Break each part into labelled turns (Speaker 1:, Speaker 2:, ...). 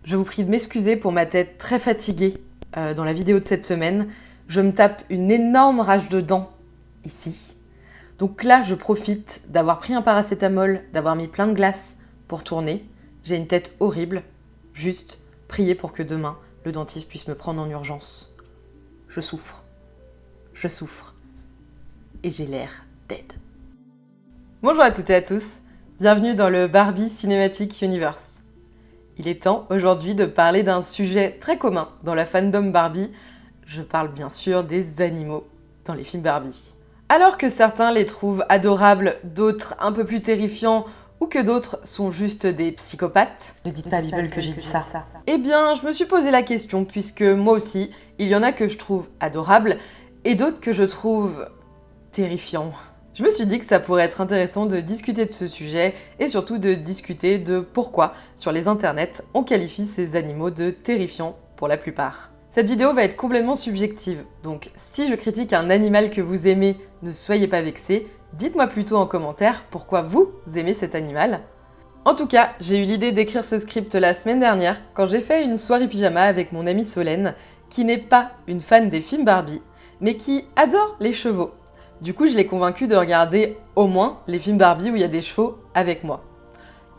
Speaker 1: Je vous prie de m'excuser pour ma tête très fatiguée dans la vidéo de cette semaine. Je me tape une énorme rage de dents ici. Donc là, je profite d'avoir pris un paracétamol, d'avoir mis plein de glace pour tourner. J'ai une tête horrible. Juste priez pour que demain, le dentiste puisse me prendre en urgence. Je souffre. Je souffre. Et j'ai l'air dead. Bonjour à toutes et à tous. Bienvenue dans le Barbie Cinematic Universe. Il est temps aujourd'hui de parler d'un sujet très commun dans la fandom Barbie. Je parle bien sûr des animaux dans les films Barbie. Alors que certains les trouvent adorables, d'autres un peu plus terrifiants ou que d'autres sont juste des psychopathes, ne dites pas à Bible que j'ai dit ça. Eh bien, je me suis posé la question puisque moi aussi, il y en a que je trouve adorables et d'autres que je trouve terrifiants. Je me suis dit que ça pourrait être intéressant de discuter de ce sujet et surtout de discuter de pourquoi, sur les internets, on qualifie ces animaux de terrifiants pour la plupart. Cette vidéo va être complètement subjective, donc si je critique un animal que vous aimez, ne soyez pas vexés, dites-moi plutôt en commentaire pourquoi vous aimez cet animal. En tout cas, j'ai eu l'idée d'écrire ce script la semaine dernière quand j'ai fait une soirée pyjama avec mon amie Solène, qui n'est pas une fan des films Barbie, mais qui adore les chevaux. Du coup, je l'ai convaincue de regarder au moins les films Barbie où il y a des chevaux avec moi.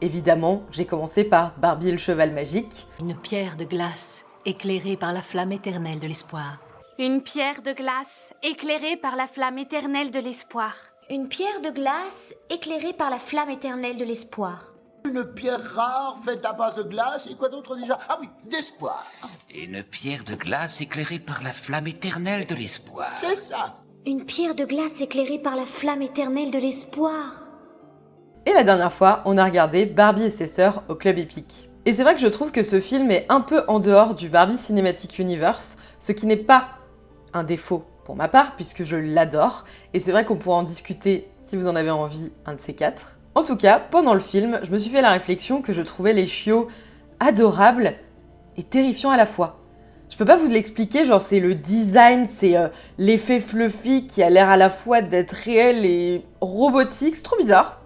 Speaker 1: Évidemment, j'ai commencé par Barbie et le cheval magique.
Speaker 2: Une pierre de glace éclairée par la flamme éternelle de l'espoir.
Speaker 3: Une pierre de glace éclairée par la flamme éternelle de l'espoir.
Speaker 4: Une pierre de glace éclairée par la flamme éternelle de l'espoir.
Speaker 5: Une pierre rare faite à base de glace et quoi d'autre déjà? Ah oui, d'espoir.
Speaker 6: Une pierre de glace éclairée par la flamme éternelle de l'espoir.
Speaker 5: C'est ça.
Speaker 4: Une pierre de glace éclairée par la flamme éternelle de l'espoir.
Speaker 1: Et la dernière fois, on a regardé Barbie et ses sœurs au Club Épique. Et c'est vrai que je trouve que ce film est un peu en dehors du Barbie Cinematic Universe, ce qui n'est pas un défaut pour ma part, puisque je l'adore, et c'est vrai qu'on pourra en discuter si vous en avez envie, un de ces quatre. En tout cas, pendant le film, je me suis fait la réflexion que je trouvais les chiots adorables et terrifiants à la fois. Je peux pas vous l'expliquer, genre c'est le design, c'est l'effet fluffy qui a l'air à la fois d'être réel et robotique, c'est trop bizarre.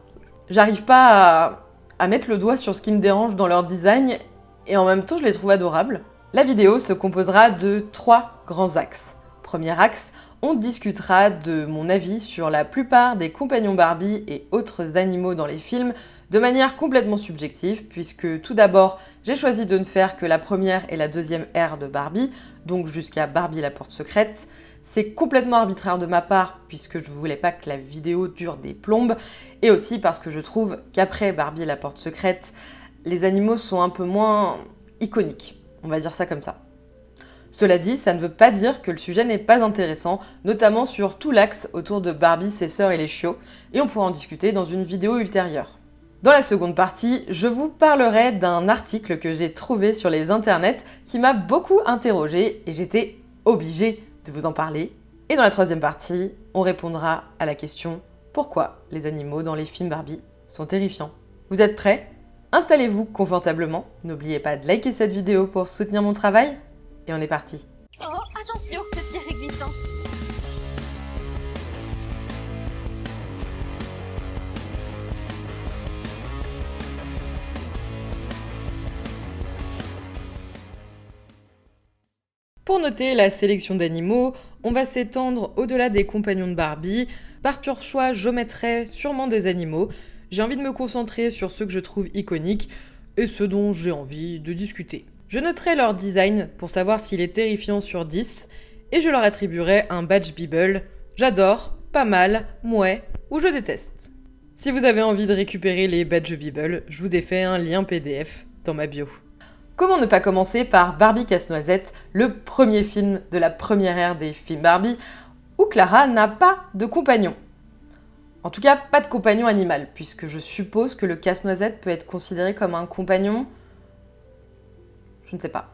Speaker 1: J'arrive pas à mettre le doigt sur ce qui me dérange dans leur design et en même temps je les trouve adorables. La vidéo se composera de 3 grands axes. Premier axe, on discutera de mon avis sur la plupart des compagnons Barbie et autres animaux dans les films de manière complètement subjective, puisque tout d'abord, j'ai choisi de ne faire que la première et la deuxième ère de Barbie, donc jusqu'à Barbie la porte secrète. C'est complètement arbitraire de ma part, puisque je ne voulais pas que la vidéo dure des plombes, et aussi parce que je trouve qu'après Barbie la porte secrète, les animaux sont un peu moins iconiques, on va dire ça comme ça. Cela dit, ça ne veut pas dire que le sujet n'est pas intéressant, notamment sur tout l'axe autour de Barbie, ses sœurs et les chiots, et on pourra en discuter dans une vidéo ultérieure. Dans la seconde partie, je vous parlerai d'un article que j'ai trouvé sur les internets qui m'a beaucoup interrogée et j'étais obligée de vous en parler. Et dans la troisième partie, on répondra à la question « Pourquoi les animaux dans les films Barbie sont terrifiants ?» Vous êtes prêts? Installez-vous confortablement, n'oubliez pas de liker cette vidéo pour soutenir mon travail, et on est parti.
Speaker 3: Oh, attention, cette pierre est glissante.
Speaker 1: Pour noter la sélection d'animaux, on va s'étendre au-delà des compagnons de Barbie. Par pur choix, je mettrai sûrement des animaux. J'ai envie de me concentrer sur ceux que je trouve iconiques et ceux dont j'ai envie de discuter. Je noterai leur design pour savoir s'il est terrifiant sur 10 et je leur attribuerai un badge Bible. J'adore, pas mal, mouais ou je déteste. Si vous avez envie de récupérer les badges Bible, je vous ai fait un lien PDF dans ma bio. Comment ne pas commencer par Barbie Casse-Noisette, le premier film de la première ère des films Barbie, où Clara n'a pas de compagnon. En tout cas, pas de compagnon animal, puisque je suppose que le casse-noisette peut être considéré comme un compagnon. Je ne sais pas,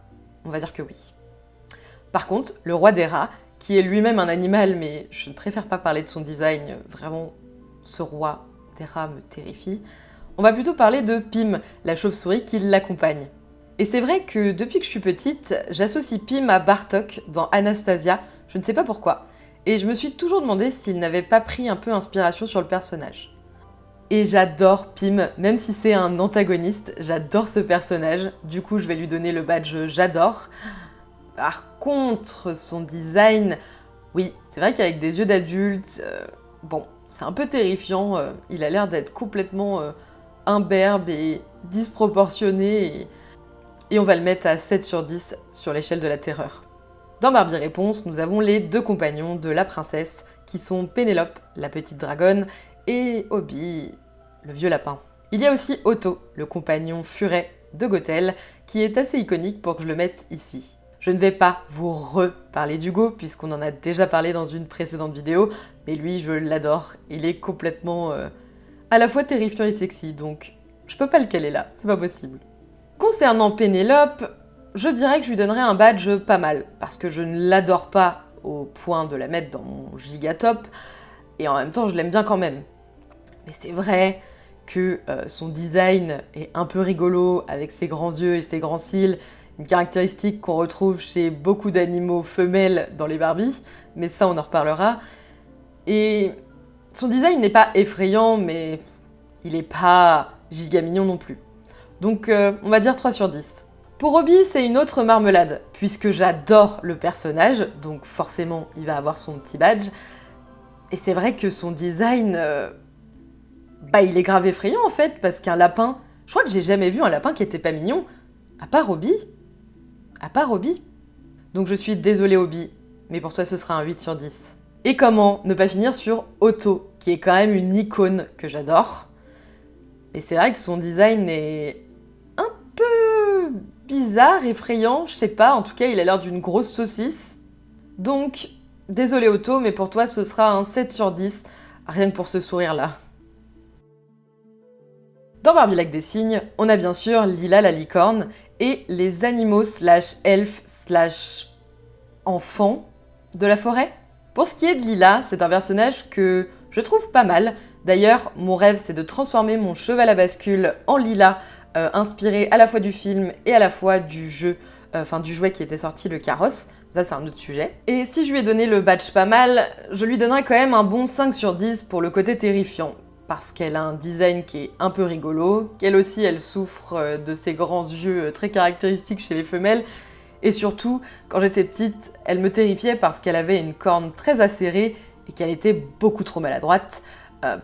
Speaker 1: on va dire que oui. Par contre, le roi des rats, qui est lui-même un animal, mais je ne préfère pas parler de son design, vraiment, ce roi des rats me terrifie, on va plutôt parler de Pim, la chauve-souris qui l'accompagne. Et c'est vrai que depuis que je suis petite, j'associe Pim à Bartok dans Anastasia, je ne sais pas pourquoi, et je me suis toujours demandé s'il n'avait pas pris un peu inspiration sur le personnage. Et j'adore Pym, même si c'est un antagoniste, j'adore ce personnage. Du coup, je vais lui donner le badge j'adore. Par contre, son design, oui, c'est vrai qu'avec des yeux d'adulte, bon, c'est un peu terrifiant. Il a l'air d'être complètement imberbe et disproportionné. Et on va le mettre à 7 sur 10 sur l'échelle de la terreur. Dans Barbie Réponse, nous avons les deux compagnons de la princesse, qui sont Pénélope, la petite dragonne, et Obi, le vieux lapin. Il y a aussi Otto, le compagnon furet de Gothel, qui est assez iconique pour que je le mette ici. Je ne vais pas vous reparler d'Hugo, puisqu'on en a déjà parlé dans une précédente vidéo, mais lui, je l'adore. Il est complètement à la fois terrifiant et sexy, donc je peux pas le caler là, c'est pas possible. Concernant Pénélope, je dirais que je lui donnerais un badge pas mal, parce que je ne l'adore pas au point de la mettre dans mon gigatop, et en même temps je l'aime bien quand même. Mais c'est vrai que son design est un peu rigolo, avec ses grands yeux et ses grands cils, une caractéristique qu'on retrouve chez beaucoup d'animaux femelles dans les Barbies, mais ça on en reparlera. Et son design n'est pas effrayant, mais il est pas giga mignon non plus. Donc on va dire 3 sur 10. Pour Obi, c'est une autre marmelade, puisque j'adore le personnage, donc forcément il va avoir son petit badge. Et c'est vrai que son design, il est grave effrayant en fait, parce qu'un lapin, je crois que j'ai jamais vu un lapin qui était pas mignon, à part Obi. À part Obi. Donc je suis désolée Obi, mais pour toi ce sera un 8 sur 10. Et comment ne pas finir sur Otto, qui est quand même une icône que j'adore. Et c'est vrai que son design est un peu bizarre, effrayant, je sais pas, en tout cas il a l'air d'une grosse saucisse. Donc, désolé Otto, mais pour toi ce sera un 7 sur 10, rien que pour ce sourire-là. Dans Barbie Lac des Cygnes, on a bien sûr Lila la licorne et les animaux /elfes /enfants de la forêt. Pour ce qui est de Lila, c'est un personnage que je trouve pas mal. D'ailleurs, mon rêve c'est de transformer mon cheval à bascule en Lila, inspiré à la fois du film et à la fois du jeu, du jouet qui était sorti, le carrosse. Ça c'est un autre sujet. Et si je lui ai donné le badge pas mal, je lui donnerais quand même un bon 5 sur 10 pour le côté terrifiant. Parce qu'elle a un design qui est un peu rigolo, qu'elle aussi elle souffre de ses grands yeux très caractéristiques chez les femelles, et surtout, quand j'étais petite, elle me terrifiait parce qu'elle avait une corne très acérée et qu'elle était beaucoup trop maladroite.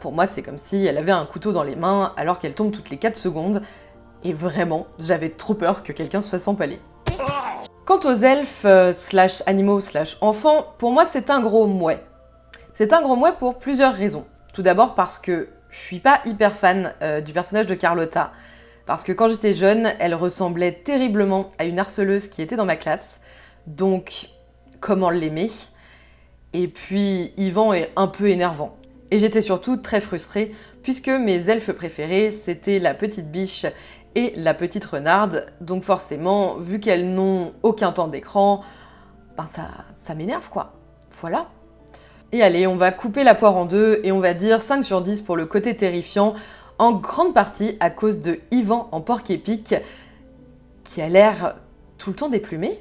Speaker 1: Pour moi, c'est comme si elle avait un couteau dans les mains alors qu'elle tombe toutes les 4 secondes, et vraiment, j'avais trop peur que quelqu'un se fasse empaler. Quant aux elfes /animaux /enfants, pour moi c'est un gros mouais. C'est un gros mouais pour plusieurs raisons. Tout d'abord parce que je suis pas hyper fan du personnage de Carlotta. Parce que quand j'étais jeune, elle ressemblait terriblement à une harceleuse qui était dans ma classe. Donc, comment l'aimer? Et puis, Yvan est un peu énervant. Et j'étais surtout très frustrée, puisque mes elfes préférés, c'était la petite biche et la petite renarde. Donc forcément, vu qu'elles n'ont aucun temps d'écran, ça m'énerve quoi. Voilà. Et allez, on va couper la poire en deux et on va dire 5 sur 10 pour le côté terrifiant, en grande partie à cause de Yvan en porc-épic, qui a l'air tout le temps déplumé.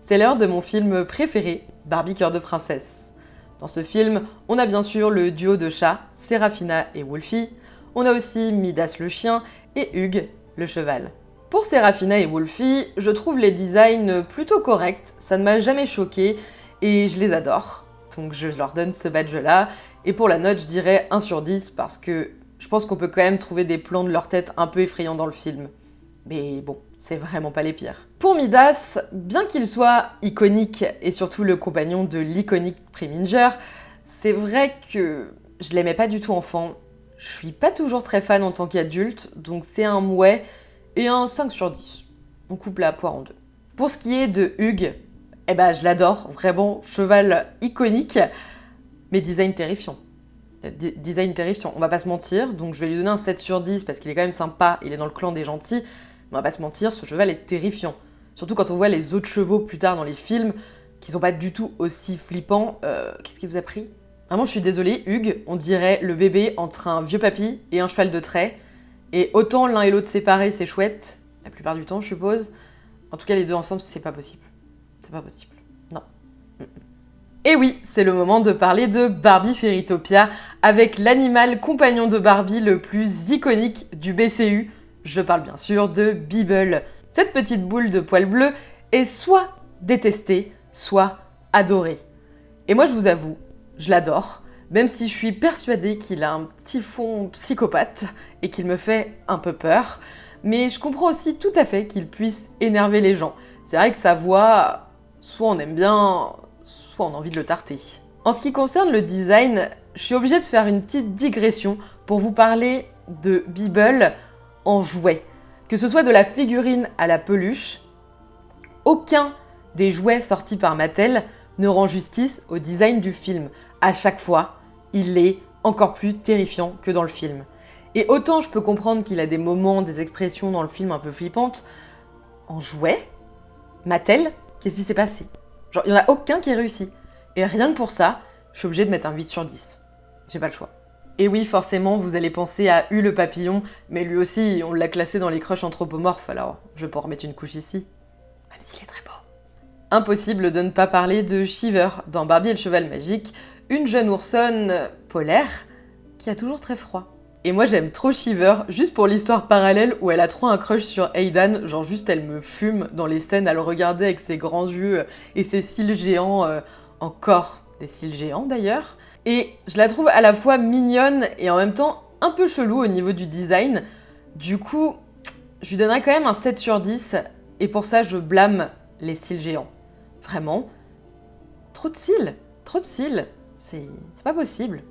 Speaker 1: C'est l'heure de mon film préféré, Barbie Cœur de Princesse. Dans ce film, on a bien sûr le duo de chats, Sérafina et Wolfie, on a aussi Midas le chien et Hugues le cheval. Pour Sérafina et Wolfie, je trouve les designs plutôt corrects, ça ne m'a jamais choqué et je les adore. Donc je leur donne ce badge-là. Et pour la note, je dirais 1 sur 10 parce que je pense qu'on peut quand même trouver des plans de leur tête un peu effrayants dans le film. Mais bon, c'est vraiment pas les pires. Pour Midas, bien qu'il soit iconique et surtout le compagnon de l'iconique Preminger, c'est vrai que je l'aimais pas du tout enfant. Je suis pas toujours très fan en tant qu'adulte, donc c'est un mouais et un 5 sur 10. On coupe la poire en deux. Pour ce qui est de Hugues, je l'adore, vraiment, cheval iconique, mais design terrifiant. Design terrifiant, on va pas se mentir, donc je vais lui donner un 7 sur 10 parce qu'il est quand même sympa, il est dans le clan des gentils, mais on va pas se mentir, ce cheval est terrifiant. Surtout quand on voit les autres chevaux plus tard dans les films, qui sont pas du tout aussi flippants. Qu'est-ce qui vous a pris? Vraiment, je suis désolée, Hugues, on dirait le bébé entre un vieux papy et un cheval de trait, et autant l'un et l'autre séparés, c'est chouette, la plupart du temps, je suppose. En tout cas, les deux ensemble, c'est pas possible. C'est pas possible. Non. Et oui, c'est le moment de parler de Barbie Fairytopia, avec l'animal compagnon de Barbie le plus iconique du BCU. Je parle bien sûr de Bibble. Cette petite boule de poils bleus est soit détestée, soit adorée. Et moi je vous avoue, je l'adore, même si je suis persuadée qu'il a un petit fond psychopathe et qu'il me fait un peu peur. Mais je comprends aussi tout à fait qu'il puisse énerver les gens. C'est vrai que sa voix, soit on aime bien, soit on a envie de le tarter. En ce qui concerne le design, je suis obligée de faire une petite digression pour vous parler de Bibble en jouet. Que ce soit de la figurine à la peluche, aucun des jouets sortis par Mattel ne rend justice au design du film. À chaque fois, il est encore plus terrifiant que dans le film. Et autant je peux comprendre qu'il a des moments, des expressions dans le film un peu flippantes, en jouet, Mattel, qu'est-ce qui s'est passé? Genre, il n'y en a aucun qui est réussi. Et rien que pour ça, je suis obligée de mettre un 8 sur 10. J'ai pas le choix. Et oui, forcément, vous allez penser à U le papillon, mais lui aussi, on l'a classé dans les crushs anthropomorphes, alors je peux en remettre une couche ici. Même s'il est très beau. Impossible de ne pas parler de Shiver dans Barbie et le cheval magique, une jeune oursonne polaire qui a toujours très froid. Et moi j'aime trop Shiver, juste pour l'histoire parallèle où elle a trop un crush sur Aidan, genre juste elle me fume dans les scènes à le regarder avec ses grands yeux et ses cils géants, encore des cils géants d'ailleurs. Et je la trouve à la fois mignonne et en même temps un peu chelou au niveau du design. Du coup, je lui donnerais quand même un 7 sur 10 et pour ça je blâme les cils géants. Vraiment, trop de cils, c'est pas possible,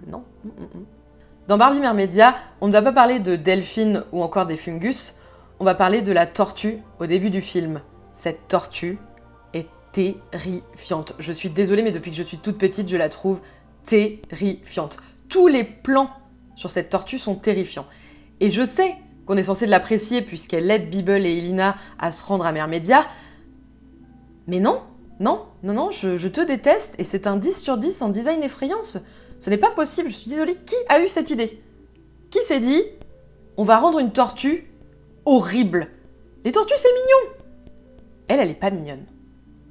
Speaker 1: non. Dans Barbie Mermaidia, on ne va pas parler de Delphine ou encore des Fungus, on va parler de la tortue au début du film. Cette tortue est terrifiante. Je suis désolée, mais depuis que je suis toute petite, je la trouve terrifiante. Tous les plans sur cette tortue sont terrifiants. Et je sais qu'on est censé l'apprécier puisqu'elle aide Bibble et Elina à se rendre à Mermaidia, mais non, je te déteste et c'est un 10 sur 10 en design effrayant. Ce n'est pas possible, je suis désolée. Qui a eu cette idée? Qui s'est dit on va rendre une tortue horrible? Les tortues, c'est mignon. Elle est pas mignonne.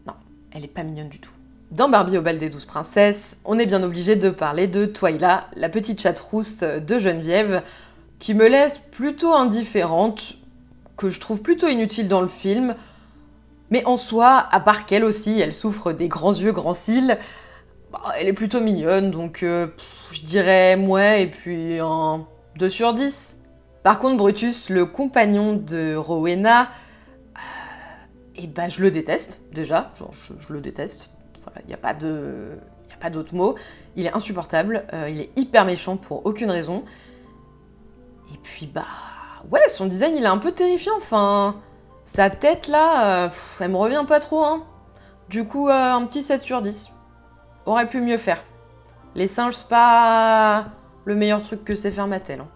Speaker 1: Non, elle est pas mignonne du tout. Dans Barbie au bal des 12 princesses, on est bien obligé de parler de Twyla, la petite chatte rousse de Geneviève, qui me laisse plutôt indifférente, que je trouve plutôt inutile dans le film. Mais en soi, à part qu'elle aussi, elle souffre des grands yeux, grands cils, elle est plutôt mignonne, donc je dirais mouais et puis un 2 sur 10. Par contre, Brutus, le compagnon de Rowena, je le déteste, déjà, genre je le déteste, voilà, il n'y a pas d'autre mot. Il est insupportable, il est hyper méchant pour aucune raison. Et puis ouais, son design il est un peu terrifiant, enfin... Sa tête là, elle me revient pas trop, hein. Du coup, un petit 7 sur 10. Aurait pu mieux faire. Les singes, c'est pas le meilleur truc que sait faire Mattel. Hein.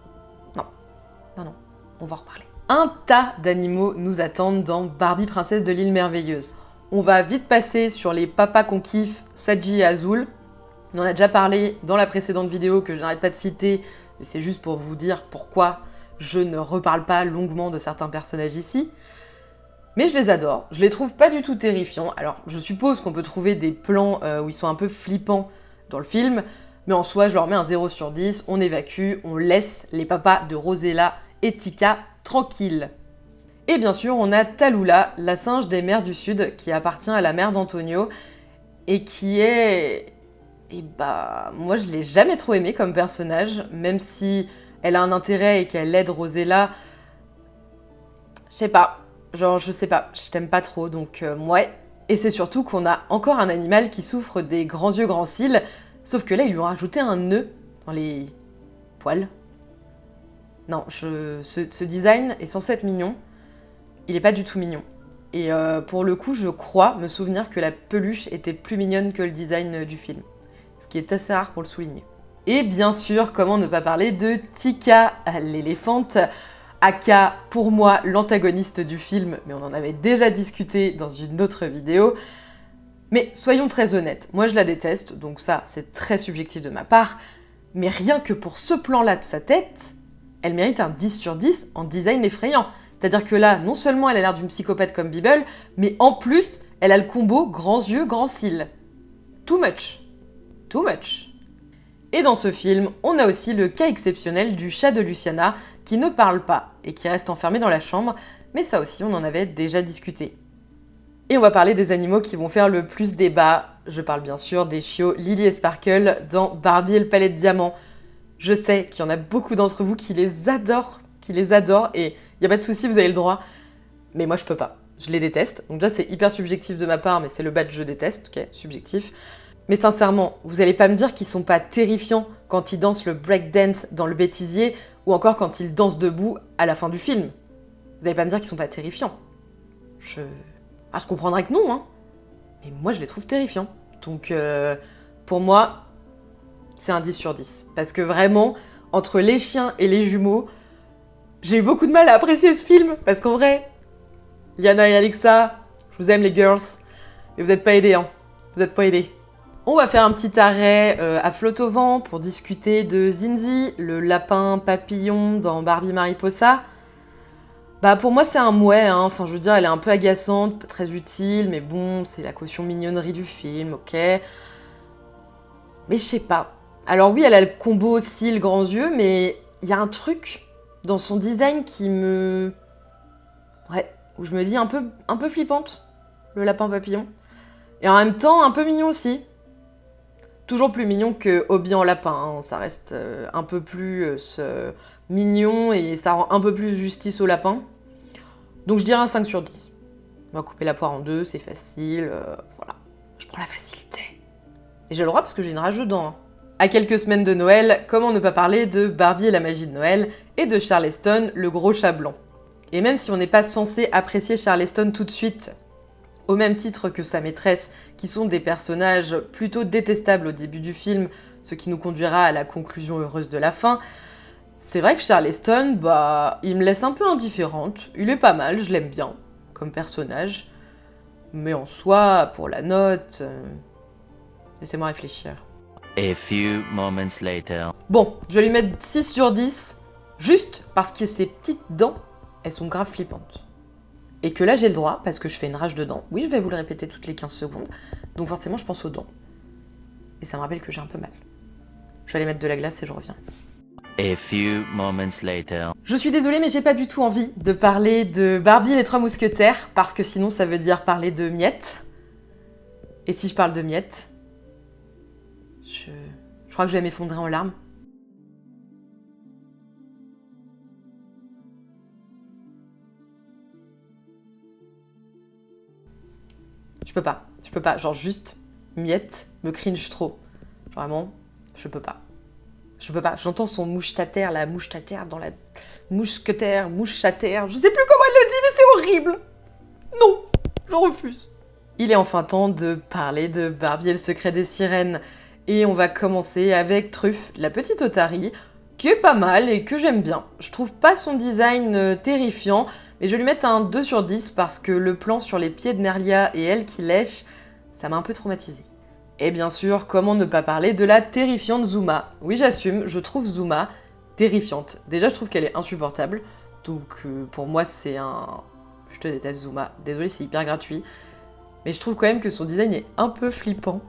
Speaker 1: Non, on va en reparler. Un tas d'animaux nous attendent dans Barbie Princesse de l'île merveilleuse. On va vite passer sur les papas qu'on kiffe, Saji et Azul. On en a déjà parlé dans la précédente vidéo que je n'arrête pas de citer, et c'est juste pour vous dire pourquoi je ne reparle pas longuement de certains personnages ici. Mais je les adore, je les trouve pas du tout terrifiants. Alors, je suppose qu'on peut trouver des plans où ils sont un peu flippants dans le film, mais en soi, je leur mets un 0 sur 10, on évacue, on laisse les papas de Rosella et Tika tranquilles. Et bien sûr, on a Tallulah, la singe des mers du Sud, qui appartient à la mère d'Antonio, et qui est... moi je l'ai jamais trop aimée comme personnage, même si elle a un intérêt et qu'elle aide Rosella. Je sais pas, je t'aime pas trop, donc ouais. Et c'est surtout qu'on a encore un animal qui souffre des grands yeux, grands cils, sauf que là, ils lui ont rajouté un nœud dans les poils. Non, ce design est censé être mignon, il est pas du tout mignon. Et pour le coup, je crois me souvenir que la peluche était plus mignonne que le design du film, ce qui est assez rare pour le souligner. Et bien sûr, comment ne pas parler de Tika, l'éléphante, aka pour moi l'antagoniste du film, mais on en avait déjà discuté dans une autre vidéo. Mais soyons très honnêtes, moi je la déteste, donc ça c'est très subjectif de ma part, mais rien que pour ce plan-là de sa tête, elle mérite un 10 sur 10 en design effrayant. C'est-à-dire que là, non seulement elle a l'air d'une psychopathe comme Bibble, mais en plus, elle a le combo grands yeux, grands cils. too much. Too much. Et dans ce film, on a aussi le cas exceptionnel du chat de Luciana qui ne parle pas et qui reste enfermé dans la chambre, mais ça aussi on en avait déjà discuté. Et on va parler des animaux qui vont faire le plus débat. Je parle bien sûr des chiots Lily et Sparkle dans Barbie et le palais de diamants. Je sais qu'il y en a beaucoup d'entre vous qui les adorent, et il n'y a pas de souci, vous avez le droit. Mais moi je peux pas, je les déteste. Donc déjà c'est hyper subjectif de ma part, mais c'est le badge je déteste, ok, subjectif. Mais sincèrement, vous allez pas me dire qu'ils sont pas terrifiants quand ils dansent le breakdance dans le bêtisier ou encore quand ils dansent debout à la fin du film. Vous allez pas me dire qu'ils sont pas terrifiants. Je comprendrais que non, hein. Mais moi je les trouve terrifiants. Donc pour moi, c'est un 10 sur 10. Parce que vraiment, entre les chiens et les jumeaux, j'ai eu beaucoup de mal à apprécier ce film. Parce qu'en vrai, Liana et Alexa, je vous aime les girls, mais vous êtes pas aidés, hein. Vous êtes pas aidés. On va faire un petit arrêt à flotte au vent pour discuter de Zinzi, le lapin papillon dans Barbie Mariposa. Bah pour moi c'est un mouet, hein. Enfin je veux dire elle est un peu agaçante, pas très utile, mais bon c'est la caution mignonnerie du film, ok. Mais je sais pas. Alors oui elle a le combo aussi, le grand yeux, mais il y a un truc dans son design qui me... Ouais, où je me dis un peu flippante, le lapin papillon. Et en même temps un peu mignon aussi. Toujours plus mignon que Obi en lapin, hein. Ça reste un peu plus mignon et ça rend un peu plus justice au lapin. Donc je dirais un 5 sur 10. On va couper la poire en deux, c'est facile, voilà. Je prends la facilité. Et j'ai le droit parce que j'ai une rage dedans, hein. À quelques semaines de Noël, comment ne pas parler de Barbie et la magie de Noël et de Charleston, le gros chat blanc. Et même si on n'est pas censé apprécier Charleston tout de suite, au même titre que sa maîtresse, qui sont des personnages plutôt détestables au début du film, ce qui nous conduira à la conclusion heureuse de la fin, c'est vrai que Charleston, bah, il me laisse un peu indifférente. Il est pas mal, je l'aime bien, comme personnage. Mais en soi, pour la note... Laissez-moi réfléchir.
Speaker 7: A few moments later.
Speaker 1: Bon, je vais lui mettre 6 sur 10, juste parce que ses petites dents, elles sont grave flippantes. Et que là j'ai le droit, parce que je fais une rage de dents. Oui, je vais vous le répéter toutes les 15 secondes. Donc forcément, je pense aux dents. Et ça me rappelle que j'ai un peu mal. Je vais aller mettre de la glace et je reviens.
Speaker 7: A few moments later.
Speaker 1: Je suis désolée, mais j'ai pas du tout envie de parler de Barbie et les 3 mousquetaires, parce que sinon ça veut dire parler de miettes. Et si je parle de miettes, je crois que je vais m'effondrer en larmes. Je peux pas, genre juste, miettes, me cringe trop. Genre vraiment, je peux pas. J'entends son mouche-tatère, la mouche-tatère dans la... Mousquetaire, mouche-tatère, je sais plus comment elle le dit, mais c'est horrible. Non, je refuse. Il est enfin temps de parler de Barbie et le secret des sirènes. Et on va commencer avec Truffe, la petite otarie, qui est pas mal et que j'aime bien. Je trouve pas son design terrifiant, mais je vais lui mettre un 2 sur 10 parce que le plan sur les pieds de Nerlia et elle qui lèche, ça m'a un peu traumatisée. Et bien sûr, comment ne pas parler de la terrifiante Zuma. Oui, j'assume, je trouve Zuma terrifiante. Déjà, je trouve qu'elle est insupportable, donc pour moi, c'est un... Je te déteste Zuma, désolée, c'est hyper gratuit. Mais je trouve quand même que son design est un peu flippant.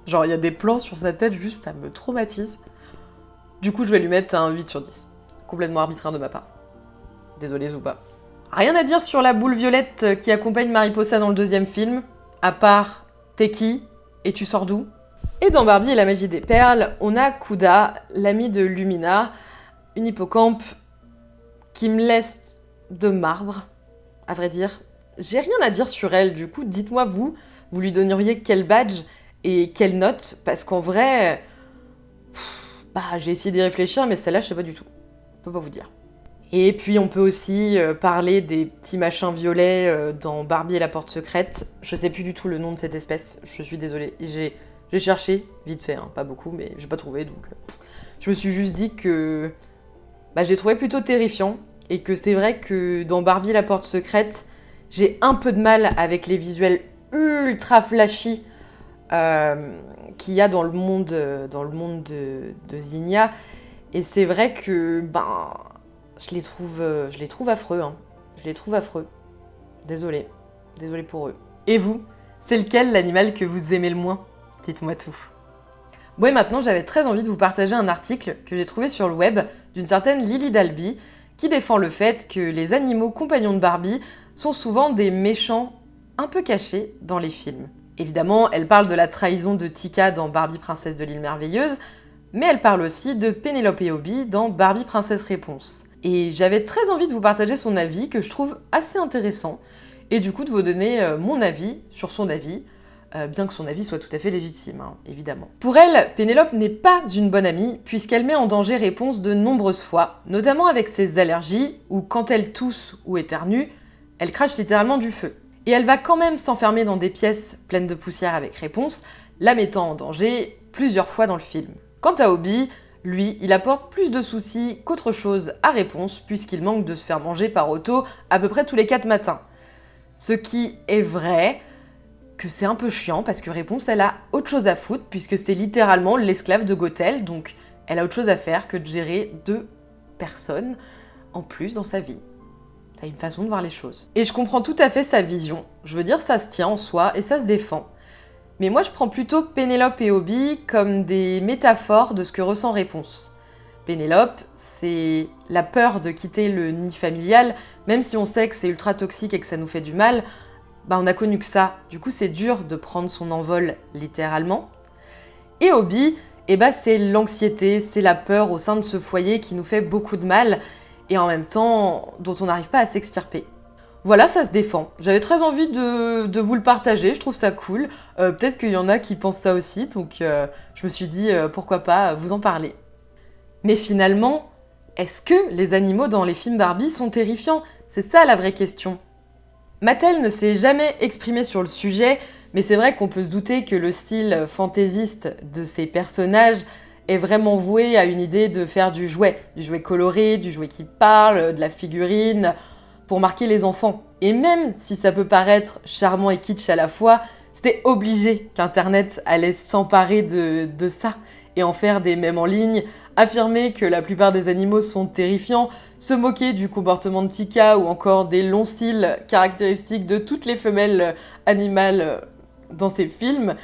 Speaker 1: Genre, il y a des plans sur sa tête, juste, ça me traumatise. Du coup, je vais lui mettre un 8 sur 10. Complètement arbitraire de ma part. Désolée, Zuma. Rien à dire sur la boule violette qui accompagne Mariposa dans le deuxième film, à part « T'es qui ? Et tu sors d'où ?» Et dans Barbie et la magie des perles, on a Kuda, l'amie de Lumina, une hippocampe qui me laisse de marbre, à vrai dire. J'ai rien à dire sur elle, du coup, dites-moi vous lui donneriez quel badge et quelle note, parce qu'en vrai, j'ai essayé d'y réfléchir, mais celle-là, je sais pas du tout. Je peux pas vous dire. Et puis, on peut aussi parler des petits machins violets dans Barbie et la porte secrète. Je sais plus du tout le nom de cette espèce, je suis désolée. J'ai cherché, vite fait, hein, pas beaucoup, mais j'ai pas trouvé, donc... Je me suis juste dit que... je l'ai trouvé plutôt terrifiant, et que c'est vrai que dans Barbie et la porte secrète, j'ai un peu de mal avec les visuels ultra flashy qu'il y a dans le monde de Zinnia. Et c'est vrai que je les trouve affreux. Hein. Je les trouve affreux. Désolée pour eux. Et vous, c'est lequel l'animal que vous aimez le moins? Dites-moi tout. Bon et maintenant j'avais très envie de vous partager un article que j'ai trouvé sur le web d'une certaine Lily Dalby qui défend le fait que les animaux compagnons de Barbie sont souvent des méchants un peu cachés dans les films. Évidemment, elle parle de la trahison de Tika dans Barbie Princesse de l'île merveilleuse, mais elle parle aussi de Pénélope et Obi dans Barbie Princesse Réponse. Et j'avais très envie de vous partager son avis que je trouve assez intéressant, et du coup de vous donner mon avis sur son avis, bien que son avis soit tout à fait légitime, hein, évidemment. Pour elle, Pénélope n'est pas une bonne amie, puisqu'elle met en danger Réponse de nombreuses fois, notamment avec ses allergies, ou quand elle tousse ou éternue, elle crache littéralement du feu. Et elle va quand même s'enfermer dans des pièces pleines de poussière avec Réponse, la mettant en danger plusieurs fois dans le film. Quant à Obi, lui, il apporte plus de soucis qu'autre chose à Réponse, puisqu'il manque de se faire manger par Otto à peu près tous les 4 matins. Ce qui est vrai que c'est un peu chiant, parce que Réponse, elle a autre chose à foutre, puisque c'est littéralement l'esclave de Gothel, donc elle a autre chose à faire que de gérer 2 personnes en plus dans sa vie. C'est une façon de voir les choses. Et je comprends tout à fait sa vision. Je veux dire, ça se tient en soi et ça se défend. Mais moi, je prends plutôt Pénélope et Obi comme des métaphores de ce que ressent Réponse. Pénélope, c'est la peur de quitter le nid familial, même si on sait que c'est ultra toxique et que ça nous fait du mal, bah on a connu que ça. Du coup, c'est dur de prendre son envol littéralement. Et Obi, eh bah, c'est l'anxiété, c'est la peur au sein de ce foyer qui nous fait beaucoup de mal, et en même temps dont on n'arrive pas à s'extirper. Voilà, ça se défend. J'avais très envie de vous le partager, je trouve ça cool. Peut-être qu'il y en a qui pensent ça aussi, donc je me suis dit pourquoi pas vous en parler. Mais finalement, est-ce que les animaux dans les films Barbie sont terrifiants? C'est ça la vraie question. Mattel ne s'est jamais exprimé sur le sujet, mais c'est vrai qu'on peut se douter que le style fantaisiste de ces personnages est vraiment voué à une idée de faire du jouet coloré, du jouet qui parle, de la figurine, pour marquer les enfants. Et même si ça peut paraître charmant et kitsch à la fois, c'était obligé qu'Internet allait s'emparer de ça et en faire des mèmes en ligne, affirmer que la plupart des animaux sont terrifiants, se moquer du comportement de Tika ou encore des longs cils caractéristiques de toutes les femelles animales dans ces films.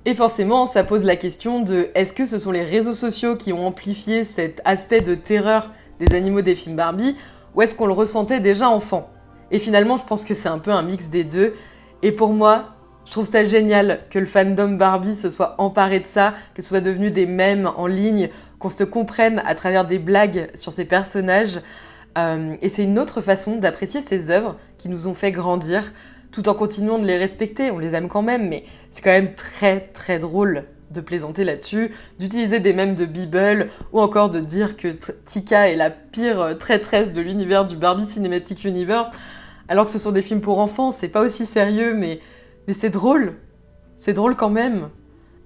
Speaker 1: Et forcément, ça pose la question de est-ce que ce sont les réseaux sociaux qui ont amplifié cet aspect de terreur des animaux des films Barbie, ou est-ce qu'on le ressentait déjà enfant? Et finalement, je pense que c'est un peu un mix des deux. Et pour moi, je trouve ça génial que le fandom Barbie se soit emparé de ça, que ce soit devenu des mèmes en ligne, qu'on se comprenne à travers des blagues sur ces personnages. Et c'est une autre façon d'apprécier ces œuvres qui nous ont fait grandir, tout en continuant de les respecter. On les aime quand même, mais c'est quand même très très drôle de plaisanter là-dessus, d'utiliser des mèmes de Bible, ou encore de dire que Tika est la pire traîtresse de l'univers du Barbie Cinematic Universe, alors que ce sont des films pour enfants, c'est pas aussi sérieux, mais c'est drôle. C'est drôle quand même.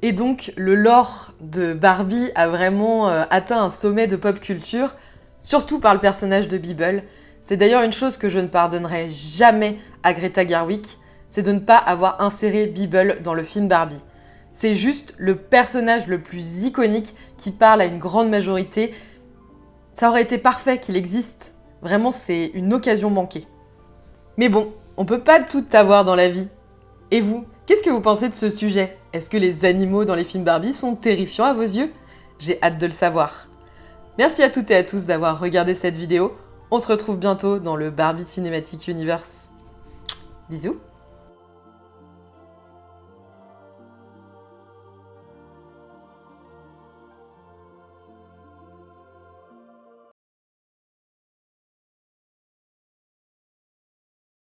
Speaker 1: Et donc, le lore de Barbie a vraiment atteint un sommet de pop culture, surtout par le personnage de Bible. C'est d'ailleurs une chose que je ne pardonnerai jamais à Greta Gerwig, c'est de ne pas avoir inséré Bible dans le film Barbie. C'est juste le personnage le plus iconique qui parle à une grande majorité. Ça aurait été parfait qu'il existe. Vraiment, c'est une occasion manquée. Mais bon, on peut pas tout avoir dans la vie. Et vous, qu'est-ce que vous pensez de ce sujet? Est-ce que les animaux dans les films Barbie sont terrifiants à vos yeux? J'ai hâte de le savoir. Merci à toutes et à tous d'avoir regardé cette vidéo. On se retrouve bientôt dans le Barbie Cinematic Universe. Bisous!